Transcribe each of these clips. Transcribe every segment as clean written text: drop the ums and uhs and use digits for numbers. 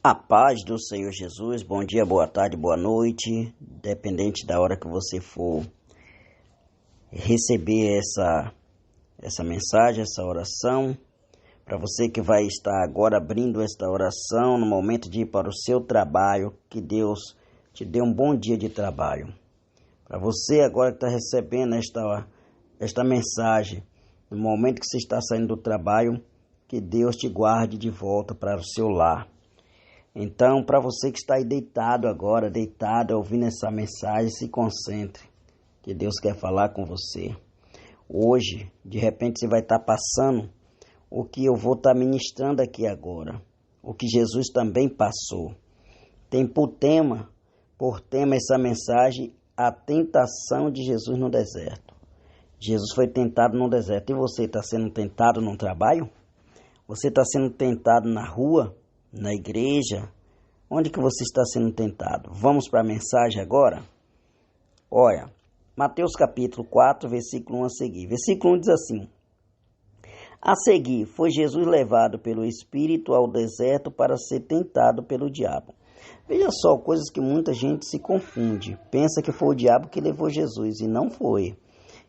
A paz do Senhor Jesus, bom dia, boa tarde, boa noite, dependente da hora que você for receber essa mensagem, essa oração. Para você que vai estar agora abrindo esta oração no momento de ir para o seu trabalho, que Deus te dê um bom dia de trabalho. Para você agora que está recebendo esta mensagem, no momento que você está saindo do trabalho, que Deus te guarde de volta para o seu lar. Então, para você que está aí deitado agora, ouvindo essa mensagem, se concentre, que Deus quer falar com você. Hoje, de repente, você vai estar passando o que eu vou estar ministrando aqui agora, o que Jesus também passou. Tem por tema essa mensagem, a tentação de Jesus no deserto. Jesus foi tentado no deserto. E você está sendo tentado no trabalho? Você está sendo tentado na rua? Na igreja? Onde que você está sendo tentado? Vamos para a mensagem agora? Olha, Mateus capítulo 4, versículo 1 a seguir. Versículo 1 diz assim: A seguir, foi Jesus levado pelo Espírito ao deserto para ser tentado pelo diabo. Veja só, coisas que muita gente se confunde. Pensa que foi o diabo que levou Jesus, e não foi.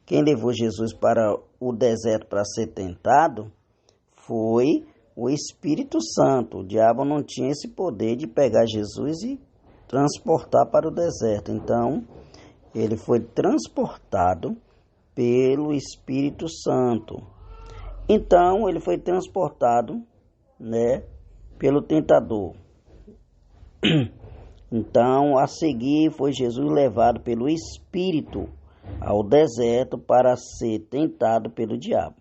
Quem levou Jesus para o deserto para ser tentado foi o Espírito Santo. O diabo não tinha esse poder de pegar Jesus e transportar para o deserto. Então, ele foi transportado pelo Espírito Santo. Então, ele foi transportado, pelo tentador. Então, a seguir, foi Jesus levado pelo Espírito ao deserto para ser tentado pelo diabo.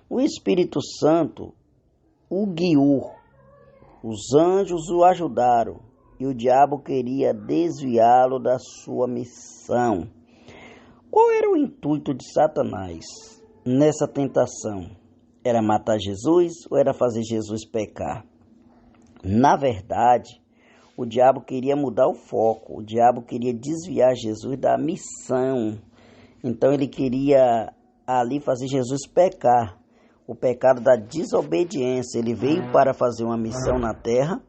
O Espírito Santo o guiou, os anjos o ajudaram e o diabo queria desviá-lo da sua missão. Qual era o intuito de Satanás nessa tentação? Era matar Jesus ou era fazer Jesus pecar? Na verdade, o diabo queria mudar o foco, o diabo queria desviar Jesus da missão. Então ele queria ali fazer Jesus pecar. O pecado da desobediência. Ele veio para fazer uma missão na terra,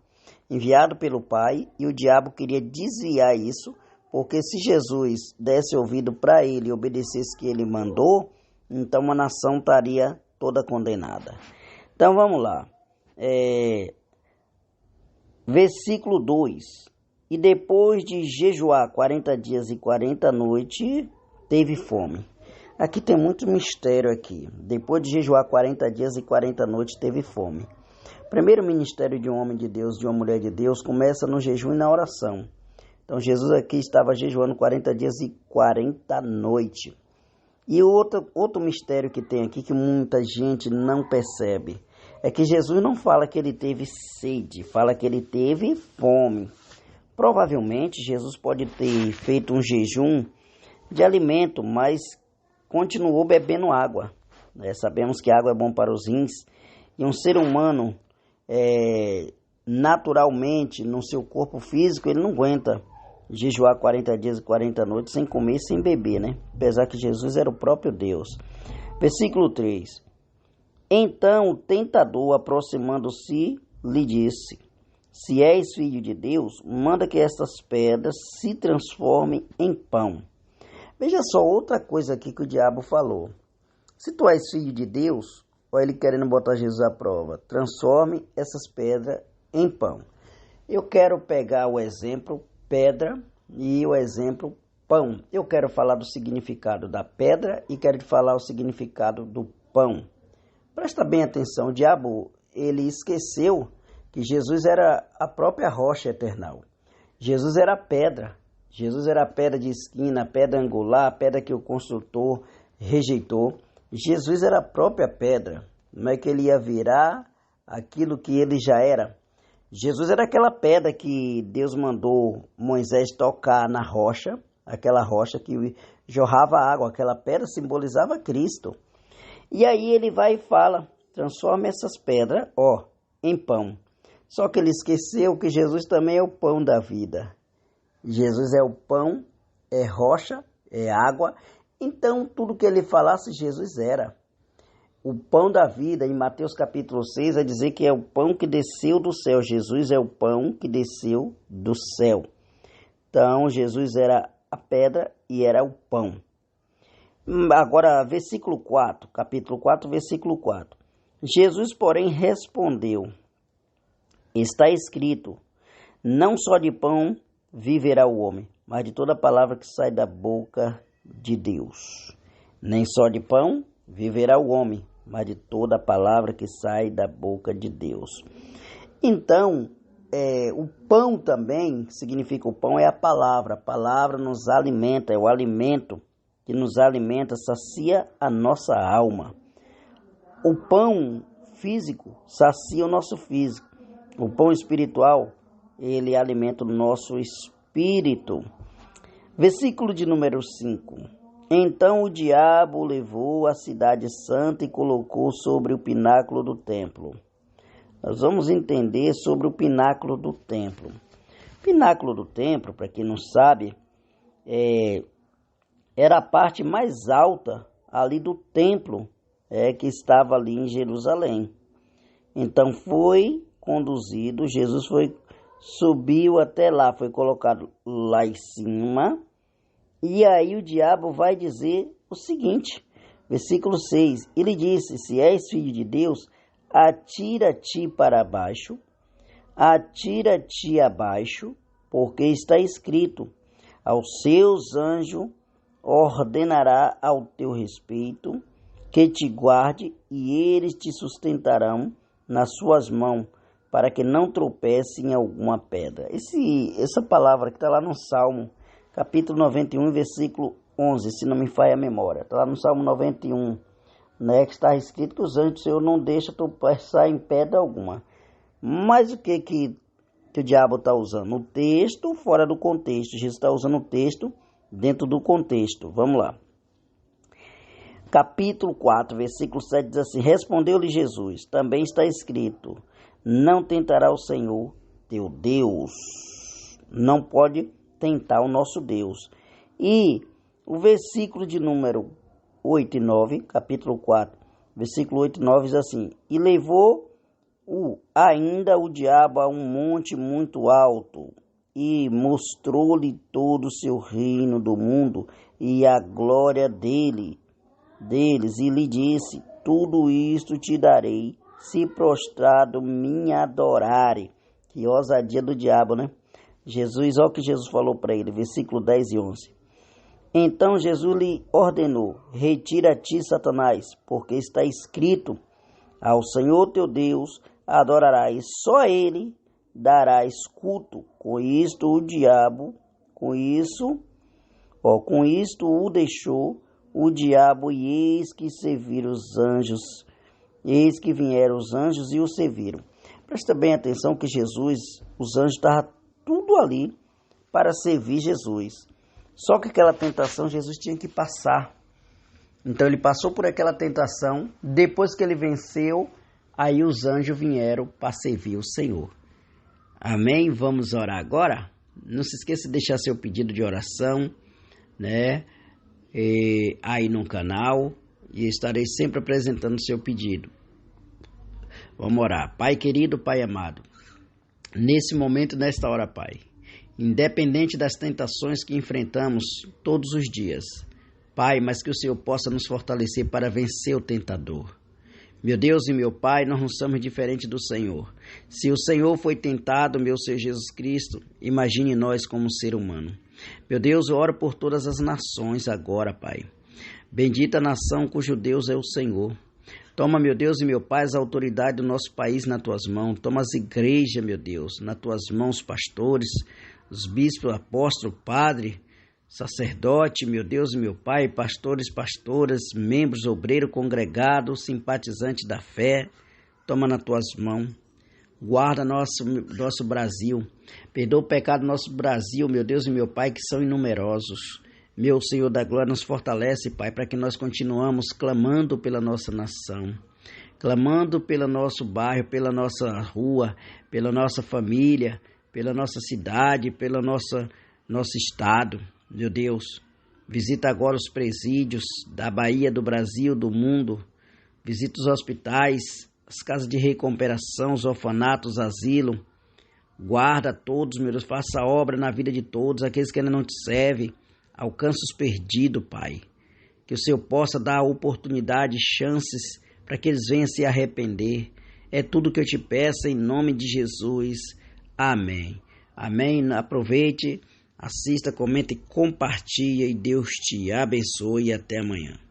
enviado pelo Pai, e o diabo queria desviar isso, porque se Jesus desse ouvido para ele e obedecesse o que ele mandou, então a nação estaria toda condenada. Então vamos lá. Versículo 2. E depois de jejuar 40 dias e 40 noites, teve fome. Aqui tem muito mistério aqui. Depois de jejuar 40 dias e 40 noites, teve fome. O primeiro ministério de um homem de Deus, de uma mulher de Deus, começa no jejum e na oração. Então, Jesus aqui estava jejuando 40 dias e 40 noites. E outro mistério que tem aqui, que muita gente não percebe, é que Jesus não fala que ele teve sede, fala que ele teve fome. Provavelmente, Jesus pode ter feito um jejum de alimento, mas continuou bebendo água. Sabemos que água é bom para os rins. E um ser humano, naturalmente, no seu corpo físico, ele não aguenta jejuar 40 dias e 40 noites sem comer e sem beber, Apesar que Jesus era o próprio Deus. Versículo 3. Então o tentador, aproximando-se, lhe disse: Se és filho de Deus, manda que estas pedras se transformem em pão. Veja só outra coisa aqui que o diabo falou. Se tu és filho de Deus, olha ele querendo botar Jesus à prova, transforme essas pedras em pão. Eu quero pegar o exemplo pedra e o exemplo pão. Eu quero falar do significado da pedra e quero falar o significado do pão. Presta bem atenção, o diabo, ele esqueceu que Jesus era a própria rocha eternal. Jesus era a pedra. Jesus era a pedra de esquina, a pedra angular, a pedra que o construtor rejeitou. Jesus era a própria pedra. Não é que ele ia virar aquilo que ele já era. Jesus era aquela pedra que Deus mandou Moisés tocar na rocha, aquela rocha que jorrava água, aquela pedra simbolizava Cristo. E aí ele vai e fala, transforma essas pedras, em pão. Só que ele esqueceu que Jesus também é o pão da vida. Jesus é o pão, é rocha, é água. Então, tudo que ele falasse, Jesus era. o pão da vida, em Mateus capítulo 6, vai dizer que é o pão que desceu do céu. Jesus é o pão que desceu do céu. Então, Jesus era a pedra e era o pão. Agora, versículo 4, capítulo 4, versículo 4. Jesus, porém, respondeu: está escrito, não só de pão viverá o homem, mas de toda palavra que sai da boca de Deus. Nem só de pão viverá o homem, mas de toda palavra que sai da boca de Deus. Então, o pão também, significa o pão, é a palavra nos alimenta, é o alimento que nos alimenta, sacia a nossa alma. O pão físico sacia o nosso físico, o pão espiritual, ele alimenta o nosso espírito. Versículo de número 5. Então o diabo levou a cidade santa e colocou sobre o pináculo do templo. Nós vamos entender sobre o pináculo do templo. O pináculo do templo, para quem não sabe, era a parte mais alta ali do templo, que estava ali em Jerusalém. Então foi conduzido, Jesus subiu até lá, foi colocado lá em cima, e aí o diabo vai dizer o seguinte, versículo 6, ele disse, se és filho de Deus, atira-te para baixo, atira-te abaixo, porque está escrito, aos seus anjos ordenará ao teu respeito, que te guarde, e eles te sustentarão nas suas mãos, para que não tropece em alguma pedra. Essa palavra que está lá no Salmo, capítulo 91, versículo 11, se não me falha a memória. Está lá no Salmo 91, né, que está escrito que os anjos do Senhor não deixam tropeçar em pedra alguma. Mas o que o diabo está usando? O texto fora do contexto. Jesus está usando o texto dentro do contexto. Vamos lá. Capítulo 4, versículo 7 diz assim, respondeu-lhe Jesus, também está escrito, não tentará o Senhor teu Deus. Não pode tentar o nosso Deus. E o versículo de número 8 e 9, capítulo 4, versículo 8 e 9 diz assim, e levou ainda o diabo a um monte muito alto, e mostrou-lhe todo o seu reino do mundo, e a glória deles, e lhe disse, tudo isto te darei, se prostrado me adorare. Que ousadia do diabo, né? Jesus, olha o que Jesus falou para ele, versículo 10 e 11. Então Jesus lhe ordenou, retira-te, Satanás, porque está escrito, ao Senhor teu Deus adorarás, só a ele darás culto. Com isto o diabo, com isto o deixou o diabo, e eis que serviram os anjos, eis que vieram os anjos e o serviram. Presta bem atenção que Jesus, os anjos estavam tudo ali para servir Jesus. Só que aquela tentação Jesus tinha que passar. Então ele passou por aquela tentação, depois que ele venceu, aí os anjos vieram para servir o Senhor. Amém? Vamos orar agora? Não se esqueça de deixar seu pedido de oração, né? Aí no canal, e estarei sempre apresentando seu pedido. Vamos orar. Pai querido, Pai amado, nesse momento, nesta hora, Pai, independente das tentações que enfrentamos todos os dias, Pai, mas que o Senhor possa nos fortalecer para vencer o tentador. Meu Deus e meu Pai, nós não somos diferentes do Senhor. Se o Senhor foi tentado, meu Senhor Jesus Cristo, imagine nós como ser humano. Meu Deus, eu oro por todas as nações agora, Pai. Bendita a nação cujo Deus é o Senhor. Toma, meu Deus e meu Pai, as autoridades do nosso país nas tuas mãos. Toma as igrejas, meu Deus, nas tuas mãos, pastores, os bispos, apóstolos, padre, sacerdote, meu Deus e meu Pai, pastores, pastoras, membros, obreiros, congregados, simpatizantes da fé. Toma nas tuas mãos. Guarda nosso Brasil. Perdoa o pecado do nosso Brasil, meu Deus e meu Pai, que são inumerosos. Meu Senhor da glória, nos fortalece, Pai, para que nós continuamos clamando pela nossa nação, clamando pelo nosso bairro, pela nossa rua, pela nossa família, pela nossa cidade, pelo nosso estado. Meu Deus, visita agora os presídios da Bahia, do Brasil, do mundo. Visita os hospitais, as casas de recuperação, os orfanatos, asilo. Guarda todos, meu Deus, faça obra na vida de todos, aqueles que ainda não te servem. Alcança os perdidos, Pai. Que o Senhor possa dar oportunidade, chances para que eles venham se arrepender. É tudo que eu te peço em nome de Jesus. Amém. Amém. Aproveite, assista, comente, compartilhe e Deus te abençoe e até amanhã.